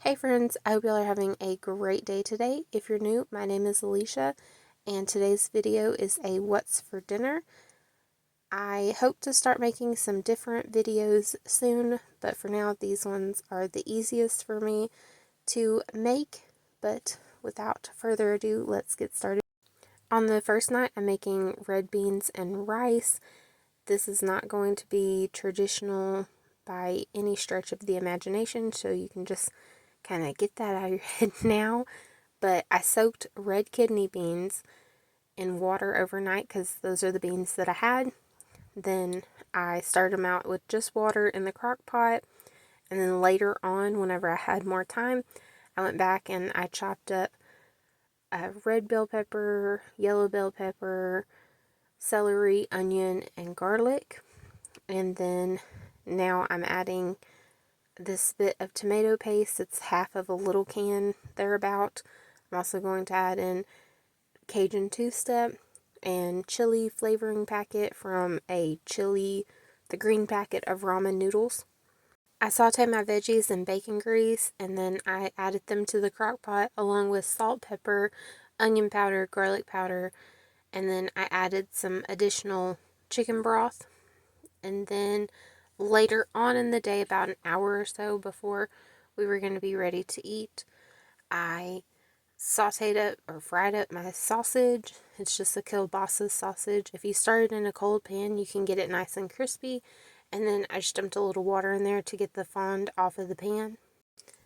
Hey friends, I hope y'all are having a great day today. If you're new, my name is Alicia, and today's video is a what's for dinner. I hope to start making some different videos soon, but for now these ones are the easiest for me to make. But without further ado, let's get started. On the first night, I'm making red beans and rice. This is not going to be traditional by any stretch of the imagination, so you can just kind of get that out of your head now. But I soaked red kidney beans in water overnight because those are the beans that I had. Then I started them out with just water in the crock pot. And then later on, whenever I had more time, I went back and I chopped up red bell pepper, yellow bell pepper, celery, onion, and garlic. And then now I'm adding this bit of tomato paste. It's half of a little can thereabout. I'm also going to add in Cajun two-step and chili flavoring packet from the green packet of ramen noodles. I sauteed my veggies in bacon grease, and then I added them to the crock pot along with salt, pepper, onion powder, garlic powder, and then I added some additional chicken broth. And then later on in the day, about an hour or so before we were going to be ready to eat, I sauteed up or fried up my sausage. It's just a kielbasa sausage. If you start it in a cold pan, you can get it nice and crispy. And then I just dumped a little water in there to get the fond off of the pan.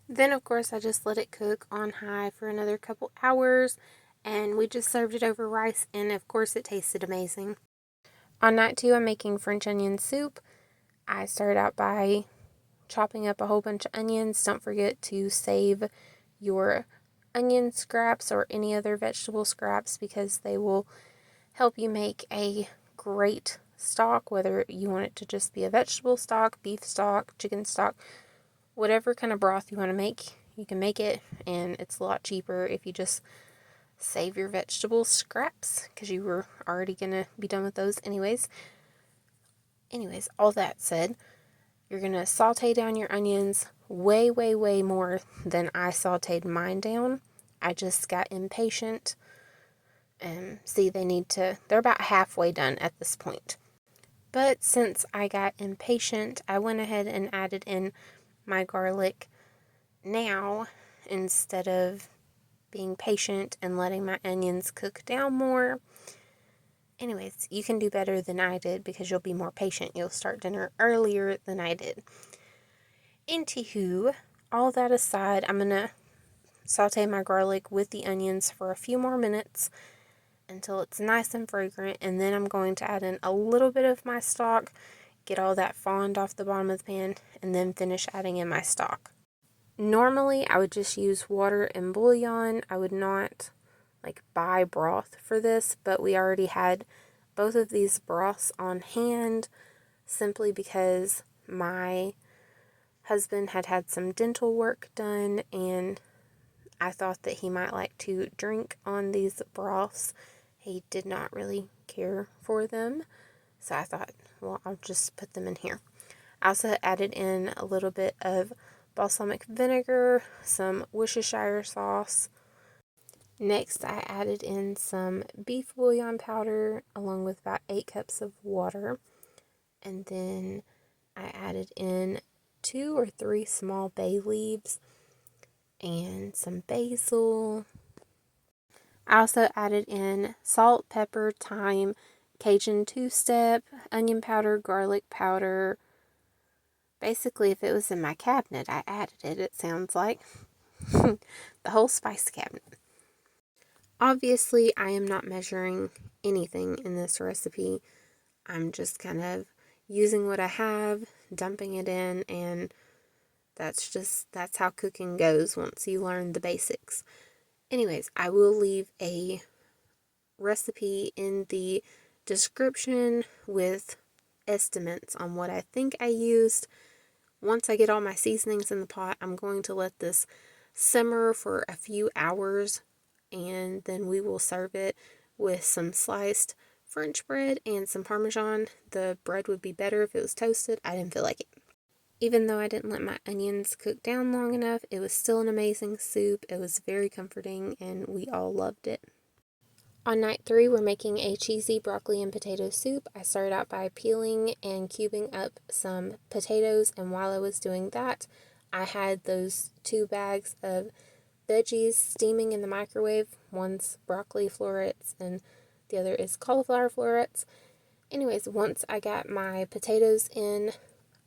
Then, of course, I just let it cook on high for another couple hours. And we just served it over rice. And, of course, it tasted amazing. On night 2, I'm making French onion soup. I started out by chopping up a whole bunch of onions. Don't forget to save your onion scraps or any other vegetable scraps because they will help you make a great stock, whether you want it to just be a vegetable stock, beef stock, chicken stock, whatever kind of broth you want to make, you can make it, and it's a lot cheaper if you just save your vegetable scraps because you were already going to be done with those anyways. All that said, you're going to saute down your onions way, way, way more than I sauteed mine down. I just got impatient. And see, they're about halfway done at this point. But since I got impatient, I went ahead and added in my garlic now instead of being patient and letting my onions cook down more. Anyways, you can do better than I did because you'll be more patient. You'll start dinner earlier than I did. Anywho, all that aside, I'm going to saute my garlic with the onions for a few more minutes until it's nice and fragrant, and then I'm going to add in a little bit of my stock, get all that fond off the bottom of the pan, and then finish adding in my stock. Normally, I would just use water and bouillon. I would not buy broth for this, but we already had both of these broths on hand simply because my husband had some dental work done, and I thought that he might like to drink on these broths. He did not really care for them, so I thought, well, I'll just put them in here. I also added in a little bit of balsamic vinegar, some Worcestershire sauce. Next, I added in some beef bouillon powder along with about 8 cups of water. And then I added in 2 or 3 small bay leaves and some basil. I also added in salt, pepper, thyme, Cajun two-step, onion powder, garlic powder. Basically, if it was in my cabinet, I added it, it sounds like. The whole spice cabinet. Obviously, I am not measuring anything in this recipe. I'm just kind of using what I have, dumping it in, and that's how cooking goes once you learn the basics. Anyways, I will leave a recipe in the description with estimates on what I think I used. Once I get all my seasonings in the pot, I'm going to let this simmer for a few hours, and then we will serve it with some sliced French bread and some Parmesan. The bread would be better if it was toasted. I didn't feel like it. Even though I didn't let my onions cook down long enough, it was still an amazing soup. It was very comforting and we all loved it. On night 3, we're making a cheesy broccoli and potato soup. I started out by peeling and cubing up some potatoes, and while I was doing that, I had those 2 bags of veggies steaming in the microwave. One's broccoli florets and the other is cauliflower florets. Anyways, once I got my potatoes in,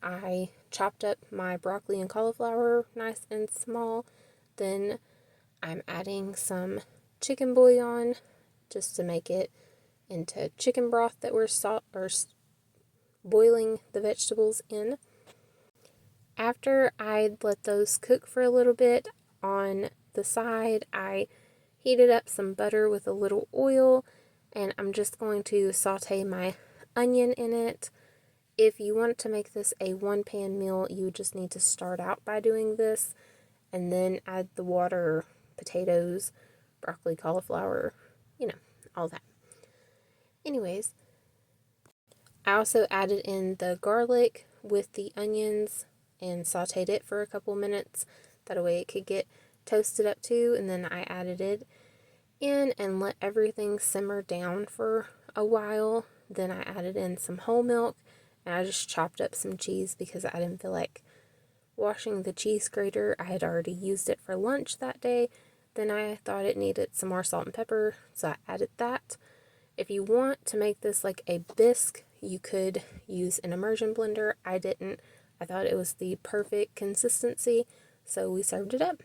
I chopped up my broccoli and cauliflower nice and small. Then I'm adding some chicken bouillon just to make it into chicken broth that we're boiling the vegetables in. After I'd let those cook for a little bit, on the side I heated up some butter with a little oil, and I'm just going to saute my onion in it. If you want to make this a one-pan meal, you just need to start out by doing this and then add the water, potatoes, broccoli, cauliflower, all that. Anyways, I also added in the garlic with the onions and sauteed it for a couple minutes. That way it could get toasted up too, and then I added it in and let everything simmer down for a while. Then I added in some whole milk, and I just chopped up some cheese because I didn't feel like washing the cheese grater. I had already used it for lunch that day. Then I thought it needed some more salt and pepper, so I added that. If you want to make this like a bisque, you could use an immersion blender. I didn't. I thought it was the perfect consistency, so we served it up.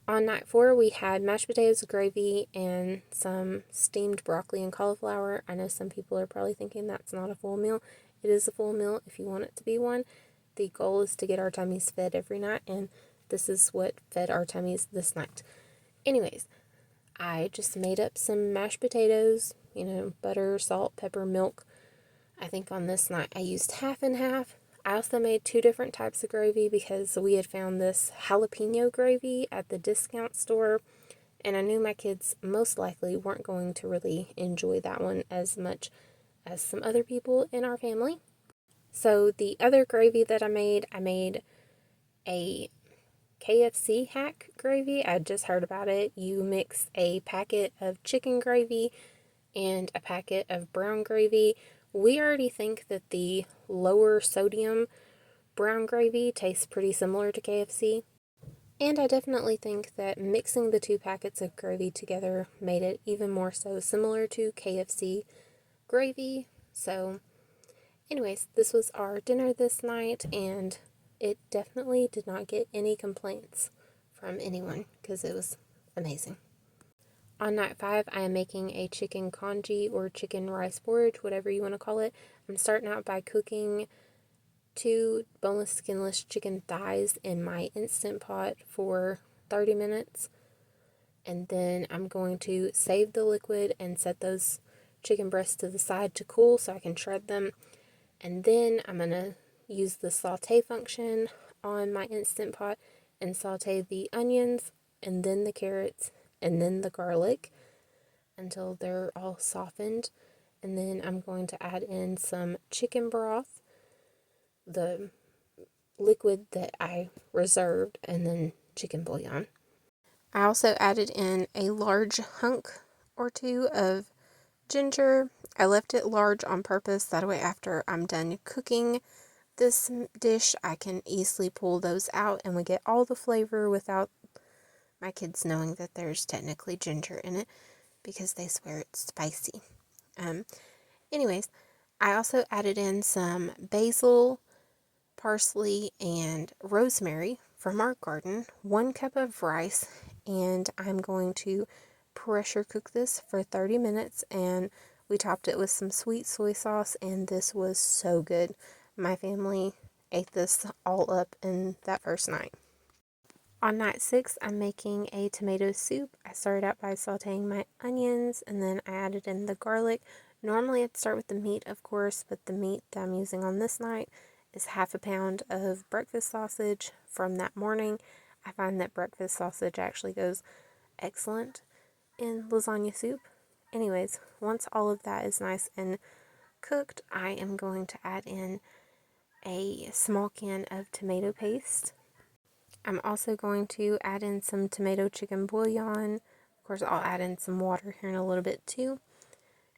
On night 4, we had mashed potatoes, gravy, and some steamed broccoli and cauliflower. I know some people are probably thinking that's not a full meal. It is a full meal if you want it to be one. The goal is to get our tummies fed every night, and this is what fed our tummies this night. Anyways, I just made up some mashed potatoes, butter, salt, pepper, milk. I think on this night I used half and half. I also made 2 different types of gravy because we had found this jalapeno gravy at the discount store, and I knew my kids most likely weren't going to really enjoy that one as much as some other people in our family. So the other gravy that I made a KFC hack gravy. I just heard about it. You mix a packet of chicken gravy and a packet of brown gravy. We already think that the lower sodium brown gravy tastes pretty similar to KFC. And I definitely think that mixing the 2 packets of gravy together made it even more so similar to KFC gravy. So, anyways, this was our dinner this night, and it definitely did not get any complaints from anyone because it was amazing. On night 5, I am making a chicken congee or chicken rice porridge, whatever you want to call it. I'm starting out by cooking 2 boneless, skinless chicken thighs in my Instant Pot for 30 minutes. And then I'm going to save the liquid and set those chicken breasts to the side to cool so I can shred them. And then I'm going to use the saute function on my Instant Pot and saute the onions and then the carrots and then the garlic until they're all softened. And then I'm going to add in some chicken broth, the liquid that I reserved, and then chicken bouillon. I also added in a large hunk or 2 of ginger. I left it large on purpose, that way after I'm done cooking this dish I can easily pull those out and we get all the flavor without my kids knowing that there's technically ginger in it because they swear it's spicy. Anyways, I also added in some basil, parsley, and rosemary from our garden, 1 cup of rice, and I'm going to pressure cook this for 30 minutes, and we topped it with some sweet soy sauce, and this was so good. My family ate this all up in that first night. On night 6, I'm making a tomato soup. I started out by sauteing my onions, and then I added in the garlic. Normally I'd start with the meat, of course, but the meat that I'm using on this night is half a pound of breakfast sausage from that morning. I find that breakfast sausage actually goes excellent in lasagna soup. Anyways, once all of that is nice and cooked, I am going to add in a small can of tomato paste. I'm also going to add in some tomato chicken bouillon. Of course, I'll add in some water here in a little bit too.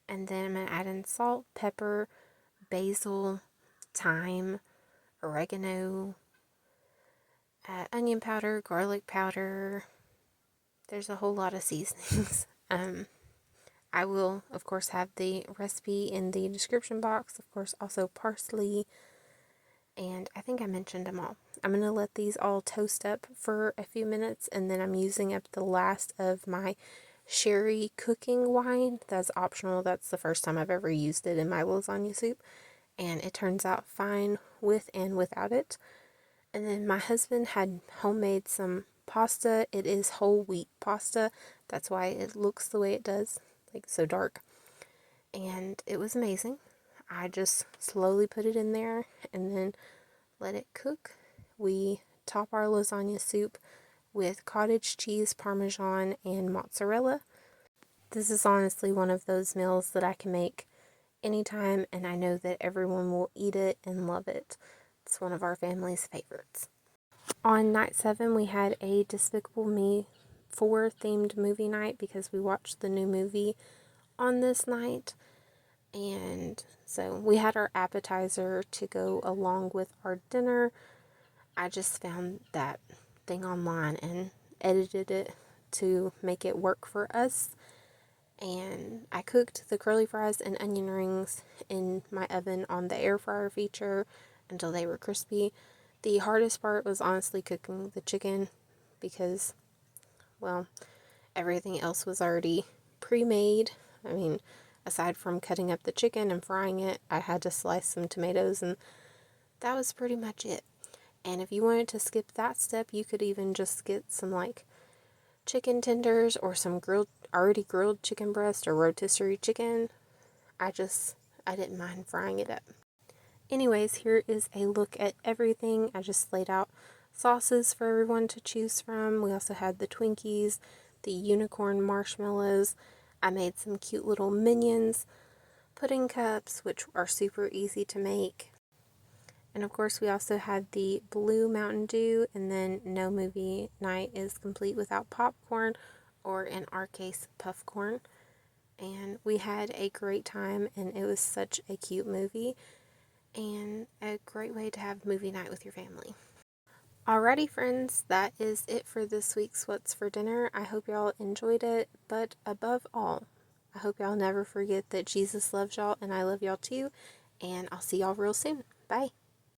And then I'm going to add in salt, pepper, basil, thyme, oregano, onion powder, garlic powder. There's a whole lot of seasonings. I will, of course, have the recipe in the description box. Of course, also parsley. And I think I mentioned them all. I'm going to let these all toast up for a few minutes, and then I'm using up the last of my sherry cooking wine. That's optional. That's the first time I've ever used it in my lasagna soup, and it turns out fine with and without it. And then my husband had homemade some pasta. It is whole wheat pasta. That's why it looks the way it does, like so dark. And it was amazing. I just slowly put it in there and then let it cook. We top our lasagna soup with cottage cheese, parmesan, and mozzarella. This is honestly one of those meals that I can make anytime, and I know that everyone will eat it and love it. It's one of our family's favorites. On night 7, we had a Despicable Me 4 themed movie night because we watched the new movie on this night. And so we had our appetizer to go along with our dinner. I just found that thing online and edited it to make it work for us. And I cooked the curly fries and onion rings in my oven on the air fryer feature until they were crispy. The hardest part was honestly cooking the chicken because, well, everything else was already pre-made. I mean, aside from cutting up the chicken and frying it, I had to slice some tomatoes, and that was pretty much it. And if you wanted to skip that step, you could even just get some like chicken tenders or some already grilled chicken breast or rotisserie chicken. I didn't mind frying it up. Anyways, here is a look at everything. I just laid out sauces for everyone to choose from. We also had the Twinkies, the unicorn marshmallows. I made some cute little minions, pudding cups, which are super easy to make. And of course, we also had the blue Mountain Dew, and then no movie night is complete without popcorn, or in our case, puffcorn. And we had a great time, and it was such a cute movie, and a great way to have movie night with your family. Alrighty, friends, that is it for this week's What's for Dinner. I hope y'all enjoyed it, but above all, I hope y'all never forget that Jesus loves y'all, and I love y'all too, and I'll see y'all real soon. Bye.